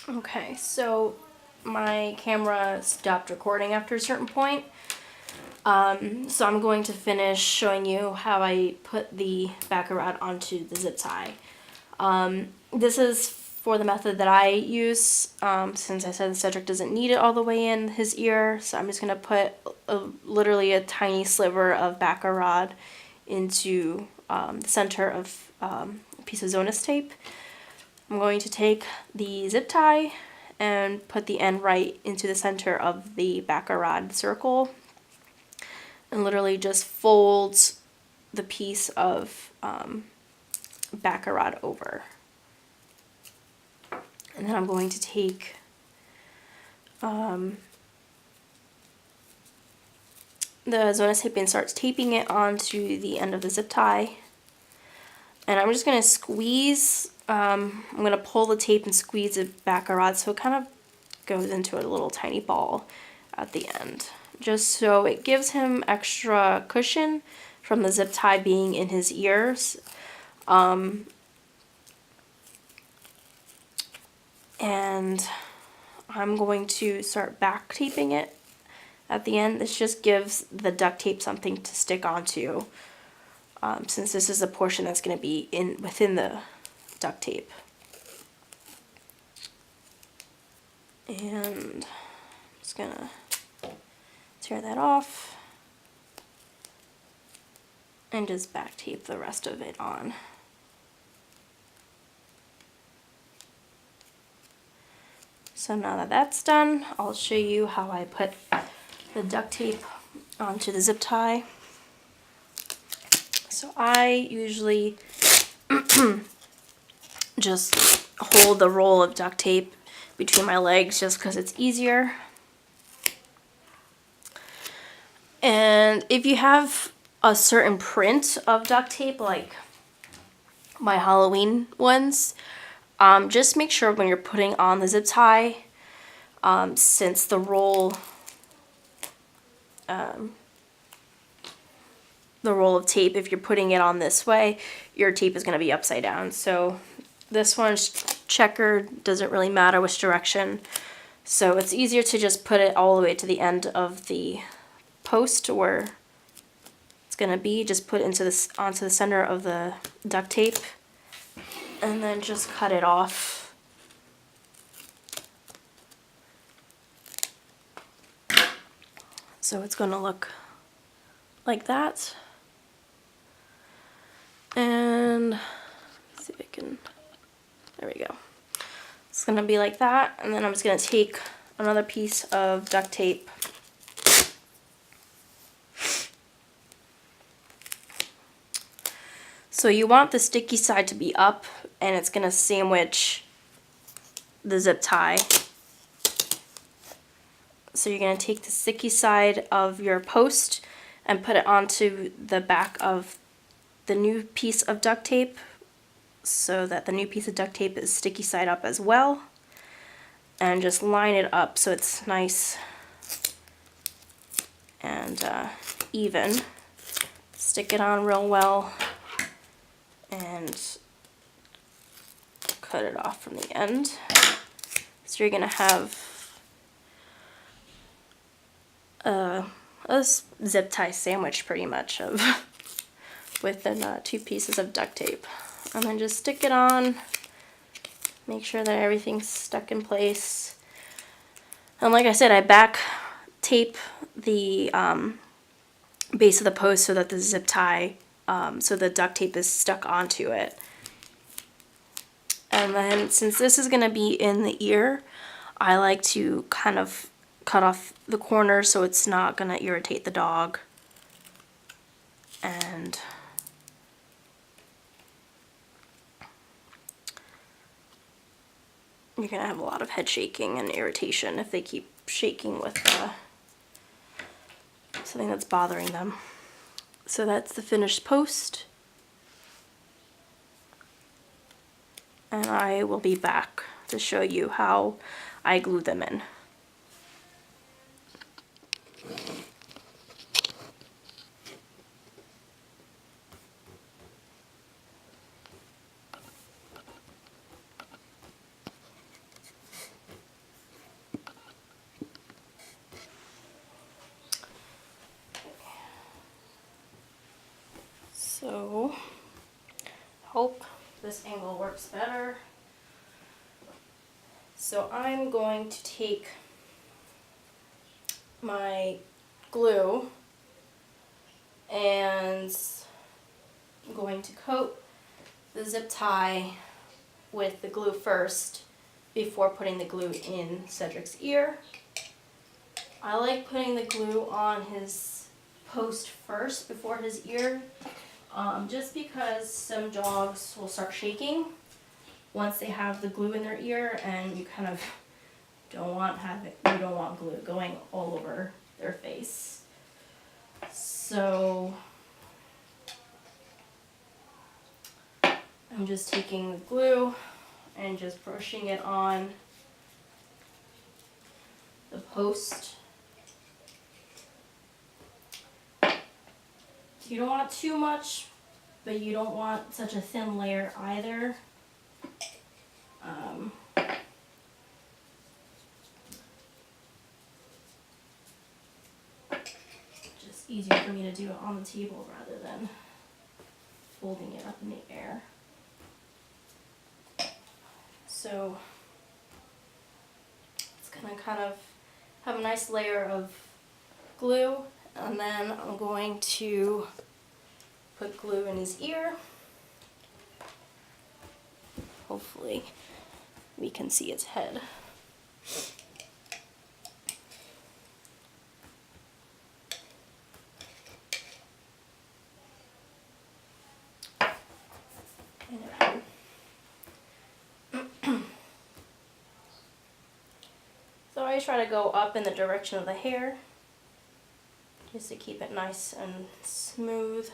Okay, so my camera stopped recording after a certain point. So I'm going to finish showing you how I put the backer rod onto the zip tie. This is for the method that I use, since I said Cedric doesn't need it all the way in his ear, so I'm just going to put literally a tiny sliver of backer rod into the center of a piece of Zonus tape. I'm going to take the zip tie and put the end right into the center of the backer rod circle and literally just fold the piece of backer rod over. And then I'm going to take the Zonus tape and start taping it onto the end of the zip tie. And I'm just going to squeeze, I'm going to pull the tape and squeeze the backer rod so it kind of goes into a little tiny ball at the end. Just so it gives him extra cushion from the zip tie being in his ears. And I'm going to start back taping it at the end. This just gives the duct tape something to stick onto, since this is a portion that's going to be within the duct tape. And I'm just going to tear that off and just back tape the rest of it on. So now that that's done, I'll show you how I put the duct tape onto the zip tie. So I usually just hold the roll of duct tape between my legs just because it's easier. And if you have a certain print of duct tape, like my Halloween ones, just make sure when you're putting on the zip tie, since the roll of tape, if you're putting it on this way, your tape is going to be upside down. So this one's checkered, doesn't really matter which direction. So it's easier to just put it all the way to the end of the post where it's going to be. Just put it onto the center of the duct tape and then just cut it off. So it's going to look like that. And let's see if I can, there we go. It's going to be like that, and then I'm just going to take another piece of duct tape so you want the sticky side to be up, and it's going to sandwich the zip tie. So you're going to take the sticky side of your post and put it onto the back of the new piece of duct tape so that the new piece of duct tape is sticky side up as well. And just line it up so it's nice and even. Stick it on real well and cut it off from the end. So you're going to have a zip tie sandwich pretty much of within 2 pieces of duct tape. And then just stick it on, make sure that everything's stuck in place. And like I said, I back tape the base of the post so that the zip tie, so the duct tape is stuck onto it. And then since this is going to be in the ear, I like to kind of cut off the corner so it's not going to irritate the dog. And you're going to have a lot of head shaking and irritation if they keep shaking with something that's bothering them. So that's the finished post. And I will be back to show you how I glue them in. So, hope this angle works better. So I'm going to take my glue and I'm going to coat the zip tie with the glue first before putting the glue in Cedric's ear. I like putting the glue on his post first before his ear, just because some dogs will start shaking once they have the glue in their ear, and you kind of don't want glue going all over their face. So I'm just taking the glue and just brushing it on the post. You don't want too much, but you don't want such a thin layer either. Just easier for me to do it on the table rather than folding it up in the air. So it's gonna kind of have a nice layer of glue, and then I'm going to put glue in his ear. Hopefully we can see its head. So I try to go up in the direction of the hair, just to keep it nice and smooth.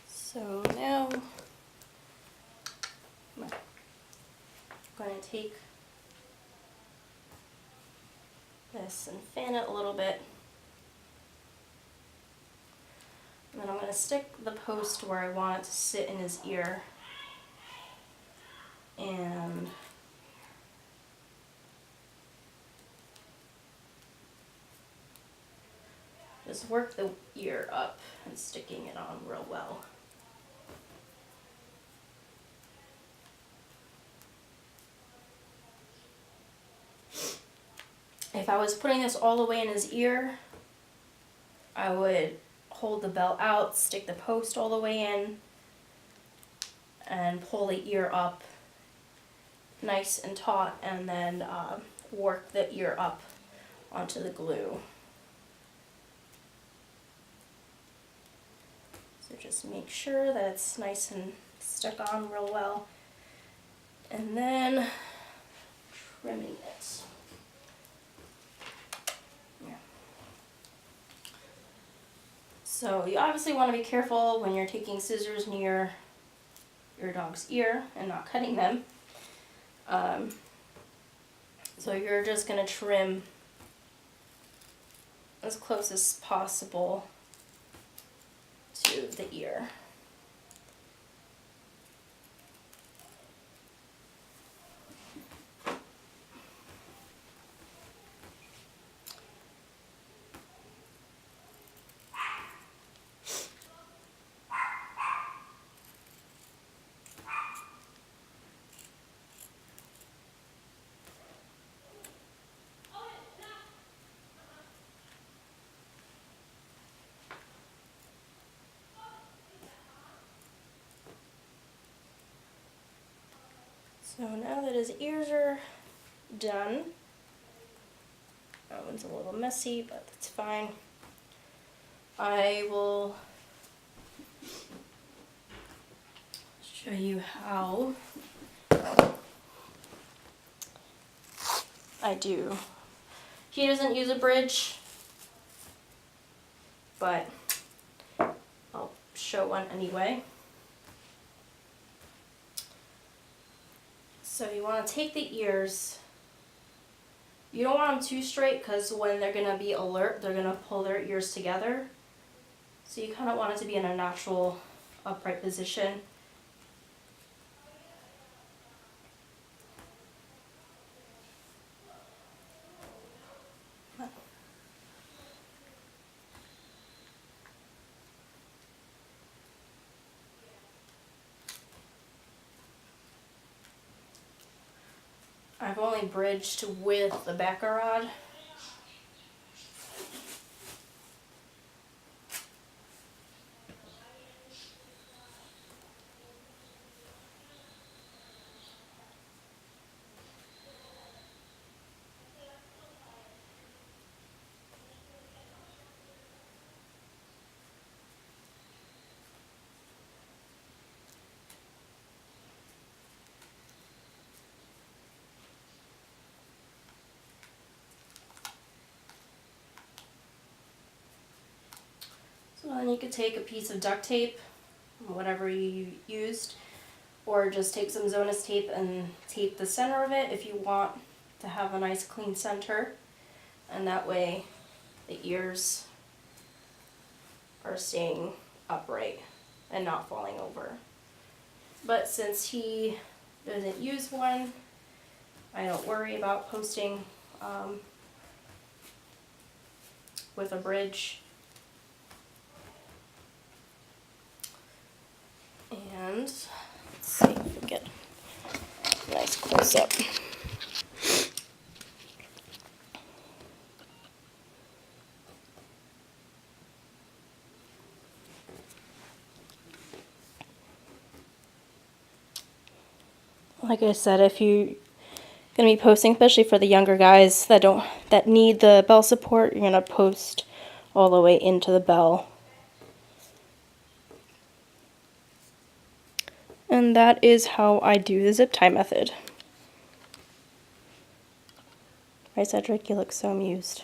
So now I'm going to take this and fan it a little bit. And then I'm going to stick the post where I want it to sit in his ear. And just work the ear up and sticking it on real well. If I was putting this all the way in his ear, I would hold the belt out, stick the post all the way in, and pull the ear up nice and taut, and then work the ear up onto the glue. So just make sure that it's nice and stuck on real well, and then trimming it. So you obviously want to be careful when you're taking scissors near your dog's ear and not cutting them. So you're just going to trim as close as possible to the ear. So now that his ears are done, that one's a little messy, but that's fine. I will show you how I do. He doesn't use a bridge, but I'll show one anyway. So you want to take the ears. You don't want them too straight because when they're going to be alert, they're going to pull their ears together. So you kind of want it to be in a natural upright position. I've only bridged with the backer rod. So then you could take a piece of duct tape, whatever you used, or just take some Zonas tape and tape the center of it if you want to have a nice clean center. And that way the ears are staying upright and not falling over. But since he doesn't use one, I don't worry about posting with a bridge. And let's see if we get a nice close up. Like I said, if you're gonna be posting, especially for the younger guys that need the bell support, you're gonna post all the way into the bell. And that is how I do the zip tie method. Right, Cedric? You look so amused.